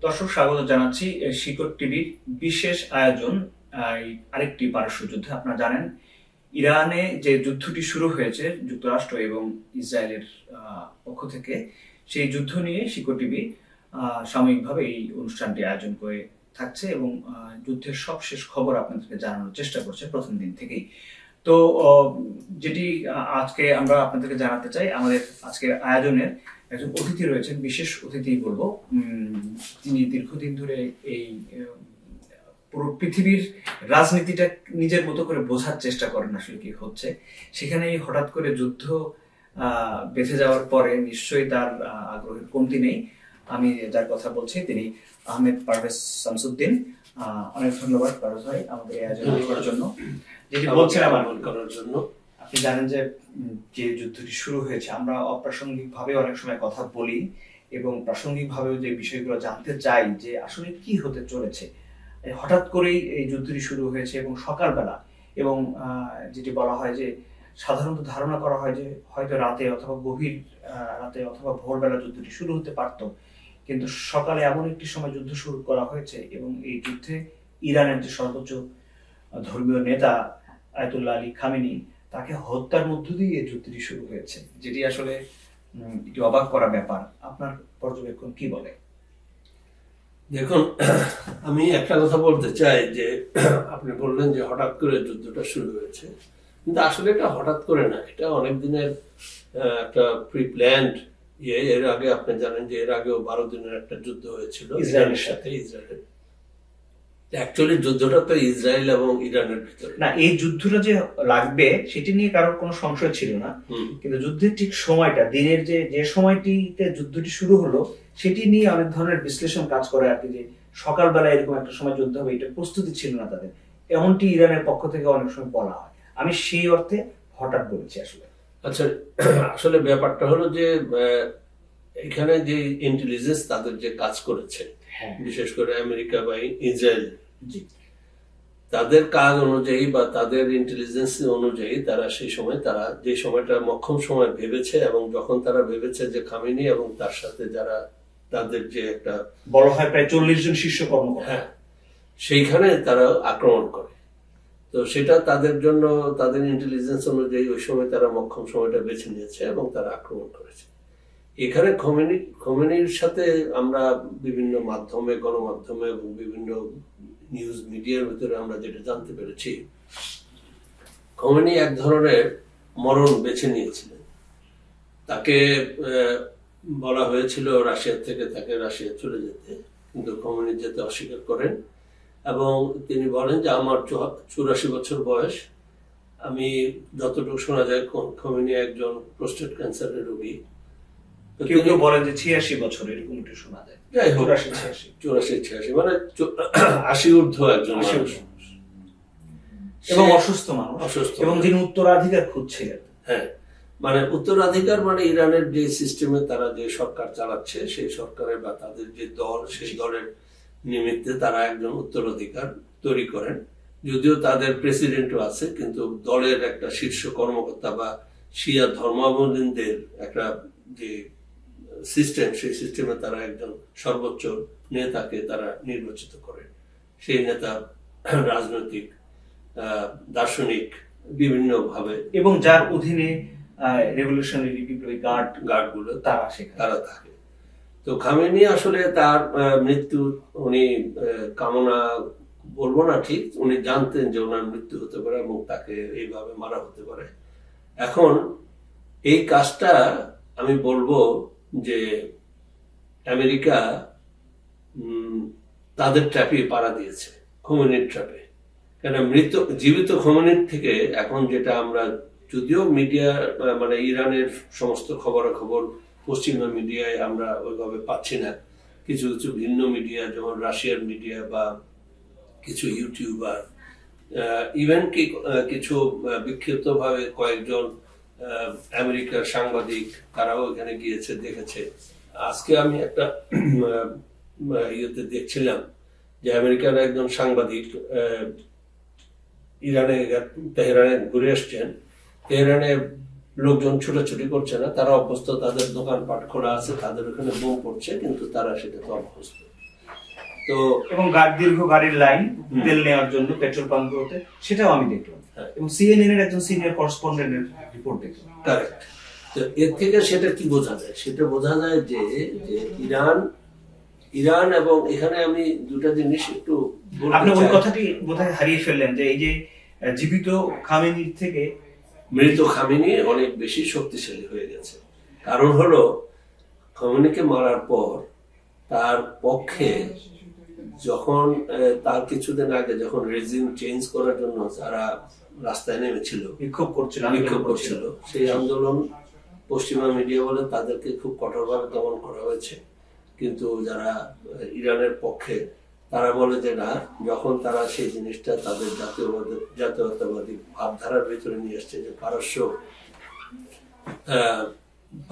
দর্শক স্বাগত জানাচ্ছি শিকড় টিভির বিশেষ আয়োজন। আরেকটি পারস্য যুদ্ধে আপনারা জানেন ইরানে যে যুদ্ধটি শুরু হয়েছে যুক্তরাষ্ট্র এবং ইসরায়েলের পক্ষ থেকে, সেই যুদ্ধ নিয়ে শিকড় টিভি সাময়িকভাবে এই অনুষ্ঠানটি আয়োজন করে থাকছে এবং যুদ্ধের সবশেষ খবর আপনাদেরকে জানানোর চেষ্টা করছে প্রথম দিন থেকেই। তো যেটি আজকে আমরা আপনাদেরকে জানাতে চাই, আমাদের আজকের আয়োজনের একজন অতিথি রয়েছেন, বিশেষ অতিথি বলবো। তিনি দীর্ঘদিন ধরে এই পুরো পৃথিবীর রাজনীতিটা নিজের মতো করে বোঝার চেষ্টা করেন আসলে কি হচ্ছে। সেখানে হঠাৎ করে যুদ্ধ বেঁধে যাওয়ার পরে নিশ্চয়ই তার আগ্রহের কমতি নেই। আমি যার কথা বলছি তিনি আহমেদ পারভেজ শামসুদ্দিন। অনেক ধন্যবাদ পারভেজ ভাই আমাদের এই আয়োজন করার জন্য। যেটি বলছিলাম করার জন্য, আপনি জানেন যে যে যুদ্ধটি শুরু হয়েছে, আমরা অপ্রাসঙ্গিকভাবে অনেক সময় কথা বলি এবং প্রাসঙ্গিকভাবেও যে বিষয়গুলো জানতে চাই যে আসলে কি হতে চলেছে। হঠাৎ করেই এই যুদ্ধটি শুরু হয়েছে এবং সকালবেলা, এবং যেটি বলা হয় যে সাধারণত ধারণা করা হয় যে হয়তো রাতে অথবা গভীর রাতে অথবা ভোরবেলা যুদ্ধটি শুরু হতে পারত, কিন্তু সকালে এমন একটি সময় যুদ্ধ শুরু করা হয়েছে এবং এই যুদ্ধে ইরানের যে সর্বোচ্চ ধর্মীয় নেতা আয়াতুল্লাহ আলী খামেনি, তাকে হত্যার মধ্য দিয়ে এই যুদ্ধটি শুরু হয়েছে, যেটি আসলে একটি অবাক করা ব্যাপার। আপনার পর্যবেক্ষণ কি বলে? দেখুন, আমি একটা কথা বলতে চাই যে আপনি বললেন যে হঠাৎ করে যুদ্ধটা শুরু হয়েছে, কিন্তু আসলে এটা হঠাৎ করে না, এটা অনেক দিনের একটা প্রি প্ল্যান্ড ইয়ে। এর আগে আপনি জানেন যে এর আগেও 12 দিনের একটা যুদ্ধ হয়েছিল ইসরায়েলের সাথে। ইসরায়েলের অ্যাকচুয়ালি যুদ্ধটা তো ইসরায়েল এবং ইরানের ভিতরে না। এই যুদ্ধটা যে লাগবে সেটি নিয়ে কারোর কোনো সংশয় ছিল না, কিন্তু যুদ্ধের ঠিক সময়টা, দিনের যে সময়টিতে যুদ্ধটি শুরু হলো, সেটি নিয়ে অনেক ধরনের বিশ্লেষণ কাজ করে আর কি, যে সকালবেলা এরকম একটা সময় যুদ্ধ হবে এটা প্রস্তুতি ছিল না তাদের, এমনটি ইরানের পক্ষ থেকে অনেক সময় বলা হয়। আমি সেই অর্থে হঠাৎ বলেছি আসলে। আচ্ছা, আসলে ব্যাপারটা হলো যে এখানে যে ইন্টেলিজেন্স তাদের যে কাজ করেছে, বিশেষ করে আমেরিকা বা ইসরায়েল, তাদের কাজ অনুযায়ী বা তাদের ইন্টেলিজেন্স অনুযায়ী তারা সেই সময়, তারা যে সময়টা মক্ষম সময় ভেবেছে, এবং যখন তারা ভেবেছে যে খামেনি এবং তার সাথে যারা তাদের যে একটা বলা হয় প্রায় 40 জন শীর্ষ কর্মকর্তা, সেইখানে তারা আক্রমণ করে। তো সেটা তাদের জন্য, তাদের ইন্টেলিজেন্স অনুযায়ী ওই সময় তারা মক্ষম সময়টা বেছে নিয়েছে এবং তারা আক্রমণ করেছে। এখানে খোমেনির সাথে আমরা বিভিন্ন মাধ্যমে, গণমাধ্যমে এবং বিভিন্ন নিউজ মিডিয়ার ভিতরে আমরা যেটা জানতে পেরেছি, খোমেনি এক ধরনের মরণ বেছে নিয়েছিলেন। তাকে বলা হয়েছিল রাশিয়া থেকে তাকে রাশিয়া চলে যেতে, কিন্তু খোমেনি যেতে অস্বীকার করেন এবং তিনি বলেন যে আমার 84 বছর বয়স, আমি যতটুকু শোনা যায় খোমেনি একজন প্রোস্টেট ক্যান্সারের রোগী। কেউ কেউ বলেন যে 86 বছর, এরকম একটু শোনা যায়। যাই হোক, 84-86 মানে 80 ঊর্ধ্ব একজন এবং অসুস্থ মানুষ, এবং যিনি উত্তরাধিকার খুঁজছিলেন। হ্যাঁ, মানে উত্তরাধিকার মানে ইরানের যে সিস্টেমে তারা যে সরকার চালাচ্ছে, সেই সরকারের বা তাদের যে দল, সেই দলের নিমিত্তে তারা একজন উত্তরাধিকার তৈরি করেন। যদিও তাদের প্রেসিডেন্টও আছে, কিন্তু দলের একটা শীর্ষ কর্মকর্তা বা শিয়া ধর্মাবলম্বীদের একটা যে সিস্টেম, সেই সিস্টেমে তারা একজন সর্বোচ্চ নেতাকে তারা নির্বাচিত করে। সেই নেতা রাজনৈতিক, দার্শনিক বিভিন্ন ভাবে, এবং যার অধীনে রেভলিউশনারি বিপ্লবী গার্ডগুলো তারা থাকে। তো খামেনি আসলে তার মৃত্যু উনি কামনা বলবো না ঠিক, উনি জানতেন যে ওনার মৃত্যু হতে পারে এবং তাকে এইভাবে মারা হতে পারে। এখন এই কাজটা আমি বলবো যে আমেরিকা তাদের ট্র্যাপে পাড়া দিয়েছে, খোমেনির ট্র্যাপে। কেন জীবিত খোমেনির থেকে এখন যেটা আমরা, যদিও মিডিয়া মানে ইরানের সমস্ত খবরাখবর পশ্চিমা মিডিয়ায় আমরা ওইভাবে পাচ্ছি না, কিছু কিছু ভিন্ন মিডিয়া যেমন রাশিয়ার মিডিয়া বা কিছু ইউটিউবার, ইভেন কি কিছু বিক্ষিপ্তভাবে কয়েকজন আমেরিকার সাংবাদিক, তারাও এখানে গিয়েছে, দেখেছে। আজকে আমি একটা ইয়েতে দেখছিলাম যে আমেরিকার একজন সাংবাদিক তেহরানে ঘুরে আসছেন। তেহরানে লোকজন ছুটাছুটি করছে না, তারা অভ্যস্ত, তাদের দোকানপাট খোলা আছে, তাদের ওখানে বোম পড়ছে, কিন্তু তারা সেটাতে অভ্যস্ত। তো এবং দীর্ঘ গাড়ির লাইন তেল নেওয়ার জন্য পেট্রোল পাম্পগুলোতে, সেটাও আমি দেখলাম। হ্যাঁ। এবং সিএনএন এর একজন সিনিয়র করেসপন্ডেন্টের রিপোর্ট দেখলাম। কারেক্ট। তো এর থেকে সেটা কি বোঝা যায়? সেটা বোঝা যায় যে যে ইরান এবং এখানে আমি দুটা জিনিস একটু বলতে আপনি ওই চাই। কথাটি বোধহয় হারিয়ে ফেললেন, যে এই যে জীবিত খামেনির থেকে মৃত খামেনি অনেক বেশি শক্তিশালী হয়ে গেছে। কারণ হলো খামেনিকে মারার পর তার পক্ষে যখন তার কিছুদিন আগে যখন রেজিম চেঞ্জ করার জন্য যারা রাস্তায় নেমেছিল, বিক্ষোভ করছিল, সেই আন্দোলন পশ্চিমা মিডিয়া বলে তাদেরকে খুব কঠোরভাবে দমন করা হয়েছে। কিন্তু যারা ইরানের পক্ষে তারা বলে যে না, যখন তারা সেই জিনিসটা তাদের জাতীয়তাবাদী ভাবধারার ভিতরে নিয়ে আসছে, যে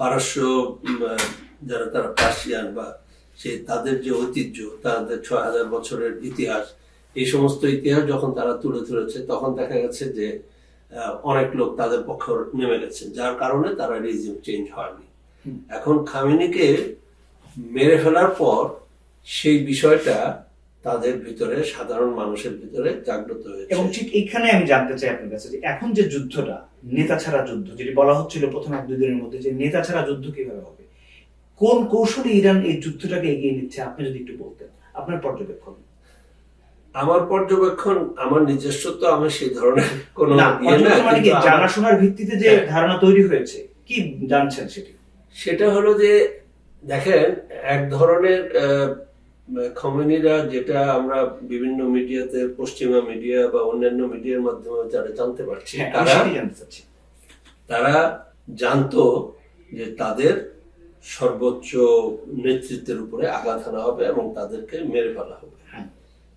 পারস্য যারা তারা পার্সিয়ান বা সেই তাদের যে ঐতিহ্য, তাদের 6000 বছরের ইতিহাস, এই সমস্ত ইতিহাস যখন তারা তুলে ধরেছে, তখন দেখা গেছে যে অনেক লোক তাদের পক্ষে নেমে গেছে, যার কারণে তারা রেজিম চেঞ্জ হয়নি। এখন খামেনিকে মেরে ফেলার পর সেই বিষয়টা তাদের ভিতরে, সাধারণ মানুষের ভিতরে জাগ্রত হয়েছে। এবং ঠিক এখানে আমি জানতে চাই আপনার কাছে, যে এখন যে যুদ্ধটা নেতা ছাড়া যুদ্ধ, যেটি বলা হচ্ছিল প্রথম 1-2 দিনের মধ্যে, যে নেতা ছাড়া যুদ্ধ কিভাবে হবে, কোন কৌশলে ইরান এই যুদ্ধটাকে এগিয়ে নিচ্ছে, আপনি যদি একটু বলতেন আপনার পর্যবেক্ষণ। আমার পর্যবেক্ষণ, আমার নিজস্ব তো আমি সেই ধরনের কোনো মানে কি জানাশোনার ভিত্তিতে যে ধারণা তৈরি হয়েছে, কি জানছেন সেটি? সেটা হলো যে দেখেন, এক ধরনের খামেনিরা, যেটা আমরা বিভিন্ন মিডিয়াতে, পশ্চিমা মিডিয়া বা অন্যান্য মিডিয়ার মাধ্যমে যারা জানতে পারছি, তারা জানতো যে তাদের সর্বোচ্চ নেতৃত্বের উপরে আঘাত হানা হবে এবং তাদেরকে মেরে ফেলা হবে।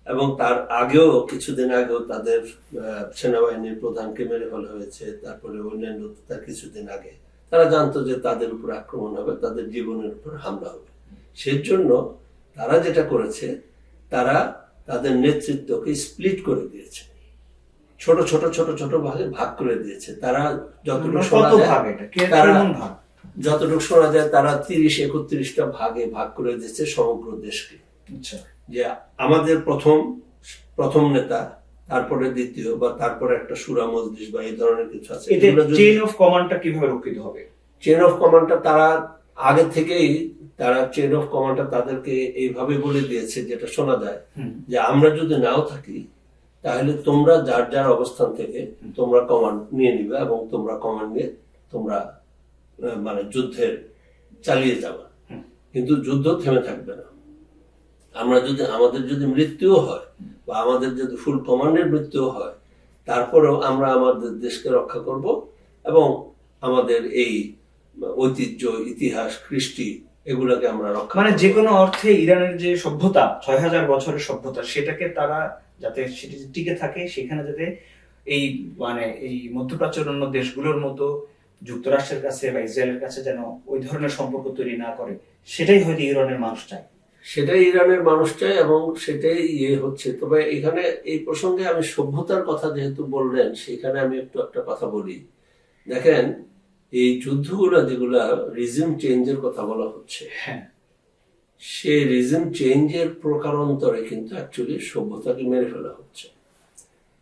এবং তার আগেও, কিছুদিন আগেও তাদের সেনাবাহিনীর প্রধানকে মেরে ফেলা হয়েছে। তারপরে অন্যান্য, তার কিছুদিন আগে তারা জানতো যে তাদের উপর আক্রমণ হবে, তাদের জীবনের উপর হামলা হবে। সেজন্য তারা যেটা করেছে, তারা তাদের নেতৃত্বকে স্প্লিট করে দিয়েছে, ছোট ছোট ছোট ছোট ভাগে ভাগ করে দিয়েছে। তারা যতটুকু শোনা যায়, তারা 30-31টা ভাগে ভাগ করে দিয়েছে সমগ্র দেশকে। যে আমাদের প্রথম নেতা, তারপরে দ্বিতীয়, বা তারপরে একটা সুরা মজলিস বা এই ধরনের কিছু আছে। চেইন অফ কমান্ডটা কিভাবে রক্ষিত হবে? চেইন অফ কমান্ডটা তারা আগে থেকেই, তারা চেইন অফ কমান্ডটা তাদেরকে এইভাবে বলে দিয়েছে, যেটা শোনা যায়, যে আমরা যদি নাও থাকি, তাহলে তোমরা যার যার অবস্থান থেকে তোমরা কমান্ড নিয়ে নিবে এবং তোমরা কমান্ড নিয়ে তোমরা মানে যুদ্ধের চালিয়ে যাবা, কিন্তু যুদ্ধ থেমে থাকবে না। আমাদের যদি মৃত্যুও হয়, বা আমাদের যদি ফুল কমান্ডের মৃত্যুও হয়, তারপরেও আমরা আমাদের দেশকে রক্ষা করব এবং আমাদের এই ঐতিহ্য, ইতিহাস, কৃষ্টি, এগুলোকে আমরা রক্ষা, মানে যে কোনো অর্থে ইরানের যে সভ্যতা, 6000 বছরের সভ্যতা, সেটাকে তারা যাতে সেটি টিকে থাকে, সেখানে যাতে এই মানে এই মধ্যপ্রাচ্যের অন্য দেশগুলোর মতো যুক্তরাষ্ট্রের কাছে বা ইসরায়েলের কাছে যেন ওই ধরনের সম্পর্ক তৈরি না করে, সেটাই হয়তো ইরানের মানুষ চায়। এবং সেটাই হচ্ছে। তবে এখানে এই প্রসঙ্গে আমি সভ্যতার কথা যেহেতু বললেন, সেখানে আমি একটা কথা বলি। দেখেন, এই যুদ্ধগুলো যেগুলা রিজিম চেঞ্জের কথা বলা হচ্ছে, সেই রিজিম চেঞ্জের প্রকারান্তরে কিন্তু অ্যাকচুয়ালি সভ্যতাকে মেরে ফেলা হচ্ছে।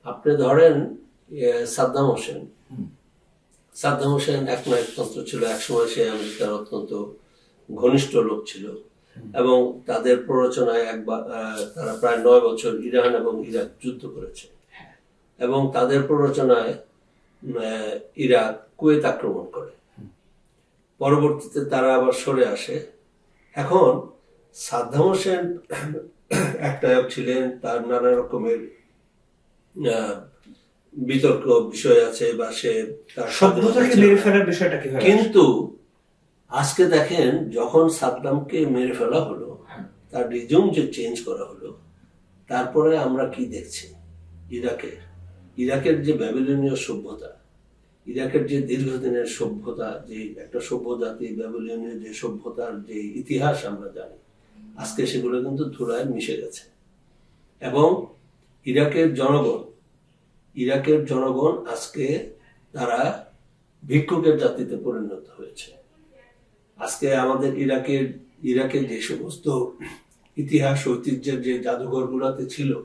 আপনি ধরেন সাদ্দাম হোসেন একনায়কতন্ত্র ছিল, একসময় সে আমেরিকার অত্যন্ত ঘনিষ্ঠ লোক ছিল, এবং তাদের প্ররোচনায় তারা প্রায় 9 বছর ইরান এবং ইরাক যুদ্ধ করেছে, এবং তাদের প্ররোচনায় ইরাক কুয়েত আক্রমণ করে। পরবর্তীতে তারা আবার সরে আসে। এখন সাদ্দাম হোসেন একনায়ক ছিলেন, তার নানা রকমের বিতর্ক বিষয় আছে, বা সে তার সভ্যতাকে মেরে ফেলার বিষয়টা কি হয়। কিন্তু আজকে দেখেন, যখন সাদ্দামকে মেরে ফেলা হলো, তার রিজিম যে চেঞ্জ করা হলো, তারপরে আমরা কি দেখছি? ইরাকের যে ব্যাবিলনীয় সভ্যতা, ইরাকের যে দীর্ঘদিনের সভ্যতা, যে একটা সভ্য জাতি, ব্যাবিলনীয় যে সভ্যতার যে ইতিহাস আমরা জানি, আজকে সেগুলো কিন্তু ধুলায় মিশে গেছে। এবং ইরাকের জনগণ আজকে তারা ভিক্ষুকের জাতিতে পরিণত হয়েছে। আজকে আমাদের ইরাকের যে সমস্ত ইতিহাস ঐতিহ্যের যে জাদুঘরগুলোতে ছিল,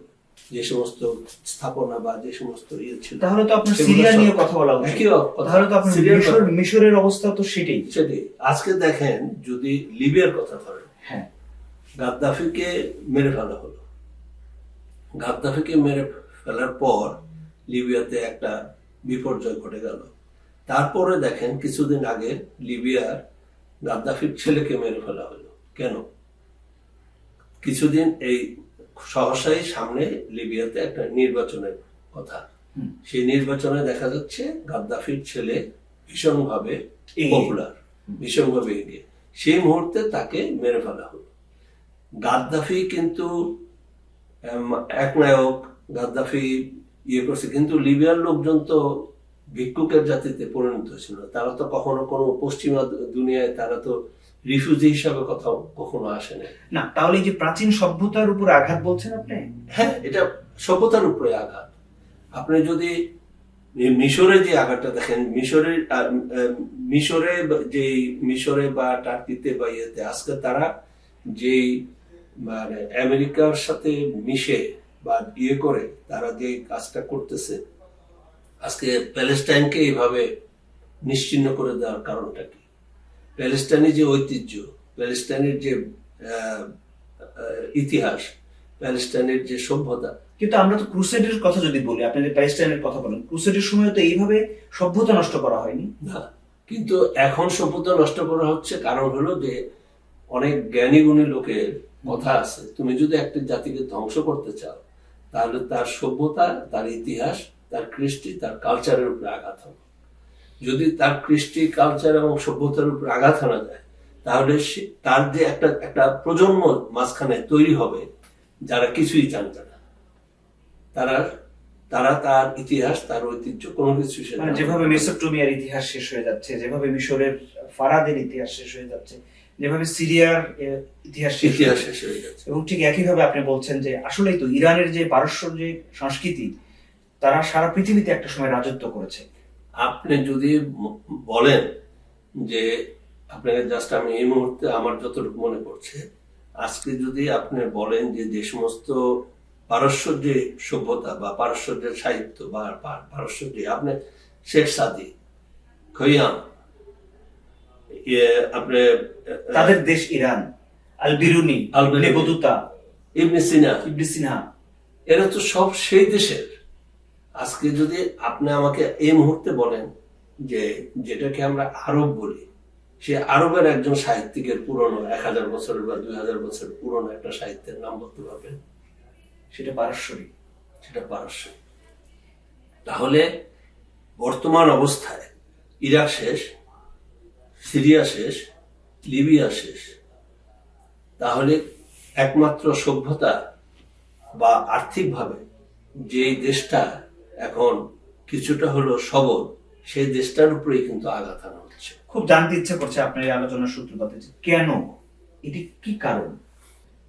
যে সমস্ত স্থাপনা বা যে সমস্ত ইয়ে ছিল, তাহলে তো আপনার সেগুলো সিরিয়া সব- নিয়ে কথা বলা উচিত। একই কথা। তাহলে তো আপনার সিরিয়ার মিশরের অবস্থা তো সেটাই। সেটাই। আজকে দেখেন, যদি লিবিয়ার কথা ধরেন, হ্যাঁ, গাদ্দাফিকে মেরে ফেলা হলো। গাদ্দাফিকে মেরে ফেলার পর লিবিয়াতে একটা বিপর্যয় ঘটে গেল। তারপরে দেখেন, কিছুদিন আগে লিবিয়ার গাদ্দাফির ছেলেকে মেরে ফেলা হলো। কেন? কিছুদিন এই সহসাই সামনে লিবিয়াতে একটা নির্বাচনের কথা। সেই নির্বাচনে দেখা যাচ্ছে গাদ্দাফির ছেলে ভীষণভাবে এগিয়ে। পপুলার, ভীষণভাবে এগিয়ে। সেই মুহূর্তে তাকে মেরে ফেলা হলো। গাদ্দাফি কিন্তু একনায়ক, গাদ্দাফি ইয়ে করছে, কিন্তু লিবিয়ার লোকজন তো ভিক্ষুকের জাতিতে পরিণত ছিল। তারা তো কখনো কোনো পশ্চিমা দুনিয়ায় তারা তো রিফিউজি হিসাবে কখনো আসে না। না, তাহলে এই যে প্রাচীন সভ্যতার উপর আঘাত বলছেন আপনি? হ্যাঁ, এটা সভ্যতার উপরে আঘাত। আপনি যদি মিশরে যে আঘাতটা দেখেন, মিশরে বা টার্কিতে বা ইয়েতে আজকে তারা যেই মানে আমেরিকার সাথে মিশে বা ইয়ে করে তারা যে কাজটা করতেছে, আজকে প্যালেস্টাইনকে এইভাবে নিশ্চিহ্ন করে দেওয়ার কারণটা কি? প্যালেস্টাইনের যে ঐতিহ্য, প্যালেস্টাইনের যে ইতিহাস, প্যালেস্টাইনের যে সভ্যতা। কিন্তু আমরা তো ক্রুসেডের কথা যদি বলি, আপনি যে প্যালেস্টাইনের কথা বলেন, ক্রুসেডের সময় তো এইভাবে সভ্যতা নষ্ট করা হয়নি। না, কিন্তু এখন সভ্যতা নষ্ট করা হচ্ছে। কারণ হলো যে অনেক জ্ঞানী গুণী লোকের কথা আছে, তুমি যদি একটা জাতিকে ধ্বংস করতে চাও, তাহলে তার সভ্যতা, তার ইতিহাস, তার কৃষ্টি, তার কালচারের উপরে আঘাত হবে। যদি তার কৃষ্টি, কালচার এবং সভ্যতার উপরে আঘাত আনা যায়, তাহলে তার যে একটা প্রজন্ম মাঝখানে তৈরি হবে যারা কিছুই জানবে না। তারা তার ইতিহাস, তার ঐতিহ্য কোনো কিছু মানে যেভাবে মেসোপটেমিয়ার ইতিহাস শেষ হয়ে যাচ্ছে, যেভাবে মিশরের ফারাদের ইতিহাস শেষ হয়ে যাচ্ছে, যেভাবে সিরিয়ার ইতিহাস শেষ হয়ে যাচ্ছে। এবং ঠিক একইভাবে আপনি বলছেন যে আসলেই তো ইরানের যে পারস্য যে সংস্কৃতি, তারা সারা পৃথিবীতে একটা সময় রাজত্ব করেছে। আপনি যদি বলেন যে, আপনাকে জাস্ট আমি এই মুহূর্তে আমার যতটুকু মনে পড়ছে, আজকে যদি আপনি বলেন যে সমস্ত পারস্য যে সভ্যতা বা পারস্য যে সাহিত্য বা পারস্য যে আপনি শেখ সাদি, খৈয়াম, আপনি তাদের দেশ ইরান, আল বিরুনি, আল বিরুনি, বতুতা, ইবনে সিনা, ইবনে সিনহা, এরা তো সব সেই দেশের। আজকে যদি আপনি আমাকে এই মুহূর্তে বলেন যে যেটাকে আমরা আরব বলি, সে আরবের একজন সাহিত্যিকের পুরনো 1000 বছরের বা 2000 বছর পুরনো একটা সাহিত্যের নাম বলতে পারবেন? সেটা পারস্যই। সেটা পারস্য। তাহলে বর্তমান অবস্থায় ইরাক শেষ, সিরিয়া শেষ, লিবিয়া শেষ। তাহলে একমাত্র সভ্যতা বা আর্থিকভাবে যে দেশটা এখন কিছুটা হলো সবল, সেই দেশটার উপরেই কিন্তু আঘাত আনা হচ্ছে। খুব জানতে ইচ্ছা করছে আপনার এই আলোচনার সূত্রপাতে যে কেন, এটি কি কারণ?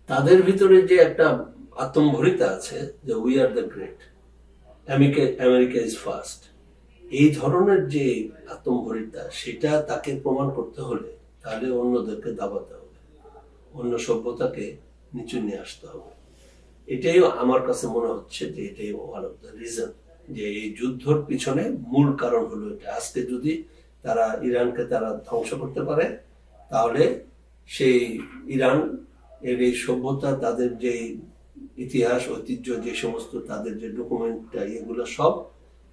তাদের ভিতরে যে একটা আত্মম্ভরিতা আছে যে we are the great, America is first, এই ধরনের যে আত্মম্ভরিতা, সেটা তাকে প্রমাণ করতে হলে তাহলে অন্যদেরকে দাবাতে হবে, অন্য সভ্যতাকে নিচু নিয়ে আসতে হবে। এটাই আমার কাছে মনে হচ্ছে যে এটাই ওয়ান অফ দ্য রিজন, যে এই যুদ্ধর পিছনে মূল কারণ হলো এটা। আজকে যদি তারা ইরানকে তারা ধ্বংস করতে পারে, তাহলে সেই ইরান এর এই সভ্যতা, তাদের যে ইতিহাস, ঐতিহ্য, যে সমস্ত তাদের যে ডকুমেন্ট, এগুলো সব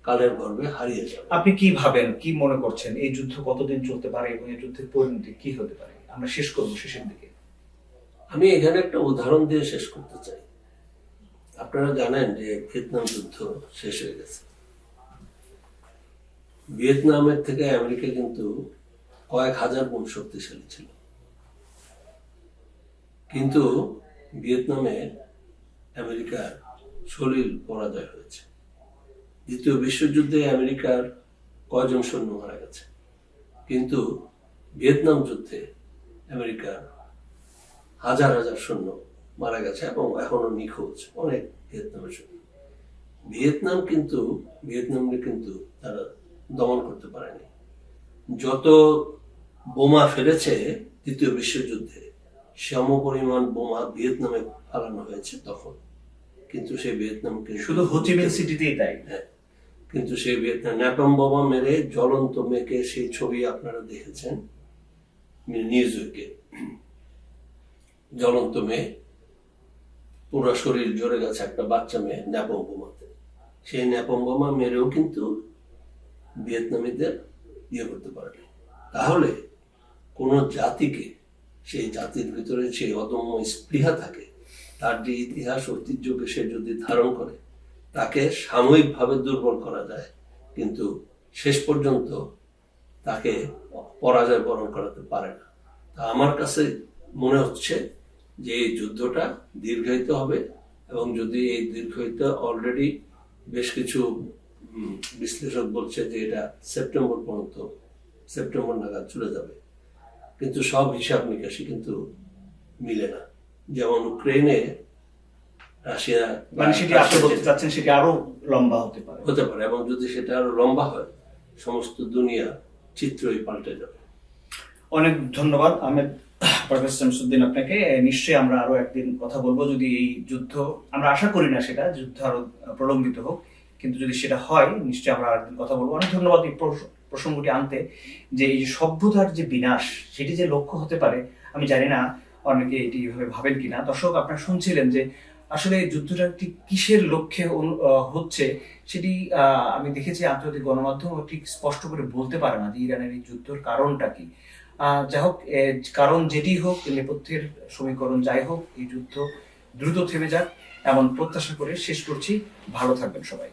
কালের গর্ভে হারিয়ে যাবে। আপনি কি ভাবেন, কি মনে করছেন, এই যুদ্ধ কতদিন চলতে পারে এবং এই যুদ্ধের পরিণতি কি হতে পারে? আমরা শেষ করবো শেষের দিকে। আমি এখানে একটা উদাহরণ দিয়ে শেষ করতে চাই। আপনারা জানেন যে ভিয়েতনাম যুদ্ধ শেষ হয়ে গেছে। ভিয়েতনামের থেকে আমেরিকা কিন্তু কয়েক হাজার গুণ শক্তিশালী ছিল, কিন্তু ভিয়েতনামে আমেরিকার সলিল পরাজয় হয়েছে। দ্বিতীয় বিশ্বযুদ্ধে আমেরিকার কয়জন সৈন্য মারা গেছে, কিন্তু ভিয়েতনাম যুদ্ধে আমেরিকার হাজার হাজার সৈন্য মারা গেছে এবং এখনো নিখোঁজ অনেক ভিয়েতনামের সৈন্য। ভিয়েতনামকে কিন্তু তারা দমন করতে পারেনি। যত বোমা ফেলেছে দ্বিতীয় বিশ্বযুদ্ধে, সমপরিমাণ বোমা ভিয়েতনামে ফালানো হয়েছে তখন, কিন্তু সেই ভিয়েতনামকে শুধু হোচিমিন সিটিতেই তাই। হ্যাঁ, কিন্তু সেই ভিয়েতনাম ন্যাপম বোমা মেরে জ্বলন্ত মেয়েকে, সেই ছবি আপনারা দেখেছেন নিউজউইকে, জ্বলন্ত মেয়ে, পুরো শরীর জ্বরে গেছে একটা বাচ্চা মেয়ে ন্যাপম বোমাতে। সেই ন্যাপম বোমা মেরেও কিন্তু ভিয়েতনামীদের ইয়ে করতে পারেনি। তাহলে কোন জাতিকে, সেই জাতির ভিতরে সেই অদম্য স্পৃহা থাকে, তার যে ইতিহাস ঐতিহ্যকে সে যদি ধারণ করে, তাকে সাময়িকভাবে দুর্বল করা যায়, কিন্তু শেষ পর্যন্ত তাকে পরাজয় বরণ করাতে পারে না। তা আমার কাছে মনে হচ্ছে যে এই যুদ্ধটা দীর্ঘায়িত হবে, এবং যদি এই দীর্ঘায়িত অলরেডি বেশ কিছু বিশ্লেষক বলছে যে এটা সেপ্টেম্বর নাগাদ চলে যাবে, কিন্তু সব হিসাব নিকাশই কিন্তু মিলে না। যেমন ইউক্রেনে রাশিয়া, মানে সেটি আপনি বলতে চাচ্ছেন সেটি আরো লম্বা হতে পারে। হতে পারে, এবং যদি সেটা আরো লম্বা হয়, সমস্ত দুনিয়া চিত্রই পাল্টে যাবে। অনেক ধন্যবাদ আহমেদ প্রফেসর শামসুদ্দিন আপনাকে। নিশ্চয়ই আমরা আরো একদিন কথা বলবো, যদি এই যুদ্ধ, আমরা আশা করি না সেটা যুদ্ধ আরো প্রলম্বিত হোক, কিন্তু যদি সেটা হয় নিশ্চয়ই আমরা আরেকদিন কথা বলবো। অনেক ধন্যবাদ এই প্রসঙ্গটি আনতে, যে এই সভ্যতার যে বিনাশ সেটি যে লক্ষ্য হতে পারে, আমি জানি না অনেকে এটি এইভাবে ভাবেন কিনা। দর্শক, আপনারা শুনছিলেন যে আসলে যুদ্ধটা ঠিক কিসের লক্ষ্যে হচ্ছে, সেটি আমি দেখেছি আন্তর্জাতিক গণমাধ্যম ঠিক স্পষ্ট করে বলতে পারে না যে ইরানের এই যুদ্ধের কারণটা কি। যাই হোক, কারণ যেটি হোক, নেপথ্যের সমীকরণ যাই হোক, এই যুদ্ধ দ্রুত থেমে যাক এমন প্রত্যাশা করে শেষ করছি। ভালো থাকবেন সবাই।